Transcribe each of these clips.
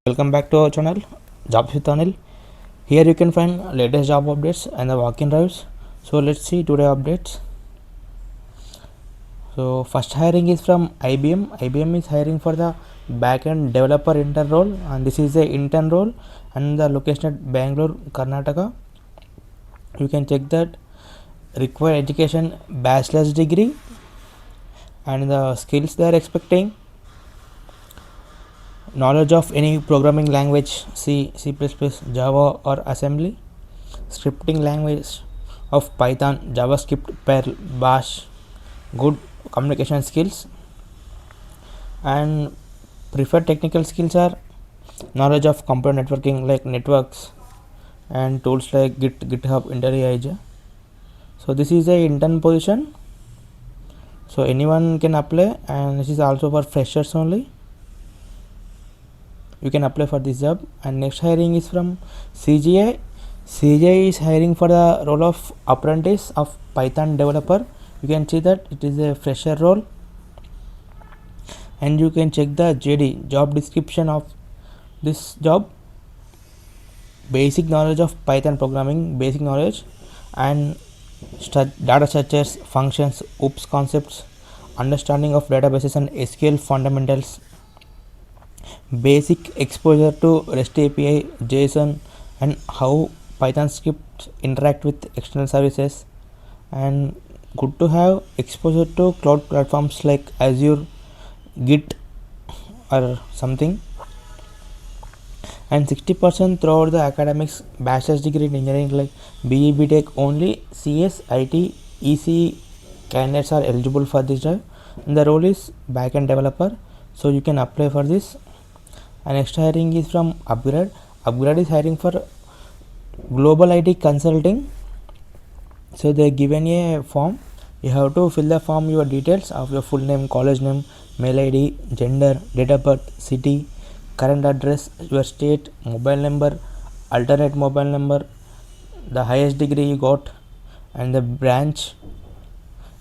Welcome back to our channel Jobs with Anil. Here you can find latest job updates and the walk-in drives. So let's see today updates. So first hiring is from IBM. IBM is hiring for the backend developer intern role, and this is the intern role and the location at Bangalore, Karnataka. You can check that required education bachelor's degree and the skills they are expecting. Knowledge of any programming language, C, C++, Java or assembly. Scripting language of Python, JavaScript, Perl, Bash. Good communication skills. And preferred technical skills are knowledge of computer networking like networks and tools like Git, GitHub, IntelliJ. So this is a intern position. So anyone can apply, and this is also for freshers only. You can apply for this job. And next hiring is from CGI. CGI is hiring for the role of apprentice of Python developer. You can see that it is a fresher role, and you can check the JD job description of this job. Basic knowledge of Python programming, basic knowledge, and data structures, functions, OOPS concepts, understanding of databases and SQL fundamentals, basic exposure to REST API, JSON, and how Python scripts interact with external services, and good to have exposure to cloud platforms like Azure, Git or something, and 60% throughout the academics bachelor's degree in engineering like BE BTech only. CS, IT, EC candidates are eligible for this job, and the role is backend developer, so you can apply for this. And next hiring is from upGrad. upGrad is hiring for global IT consulting. So they given a form. You have to fill the form, your details of your full name, college name, mail ID, gender, date of birth, city, current address, your state, mobile number, alternate mobile number, the highest degree you got, and the branch,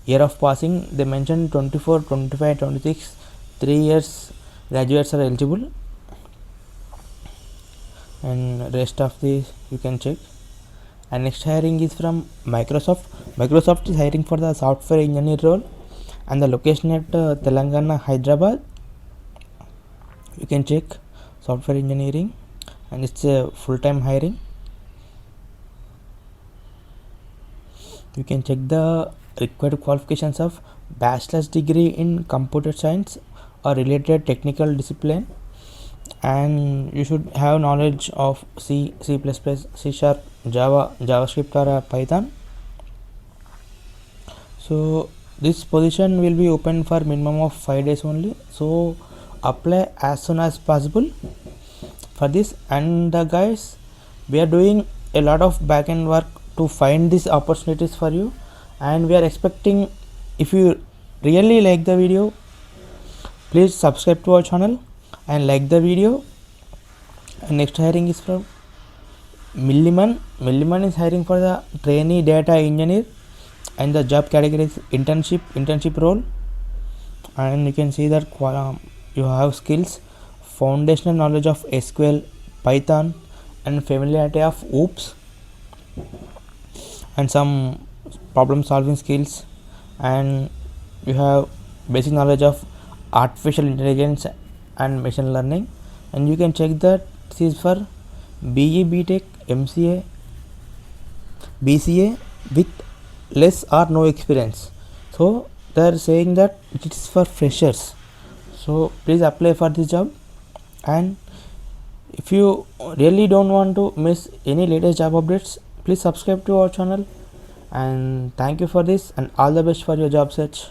year of passing. They mentioned 24, 25, 26, 3 years graduates are eligible, and rest of this you can check. And next hiring is from Microsoft. Microsoft is hiring for the software engineer role, and the location at Telangana, Hyderabad. You can check software engineering, and it's a full-time hiring. You can check the required qualifications of bachelor's degree in computer science or related technical discipline, and you should have knowledge of C, C++, C Sharp, Java, JavaScript or Python. So this position will be open for minimum of 5 days only, so apply as soon as possible for this. And guys, we are doing a lot of backend work to find these opportunities for you, and we are expecting, if you really like the video, please subscribe to our channel and like the video. And next hiring is from Milliman. Milliman is hiring for the trainee data engineer, and the job category is internship role. And you can see that you have skills, foundational knowledge of SQL, Python, and familiarity of OOPS, and some problem solving skills, and you have basic knowledge of artificial intelligence and machine learning. And you can check that this is for BE BTech, MCA, BCA with less or no experience. So they are saying that it is for freshers, so please apply for this job. And if you really don't want to miss any latest job updates, please subscribe to our channel. And thank you for this, and all the best for your job search.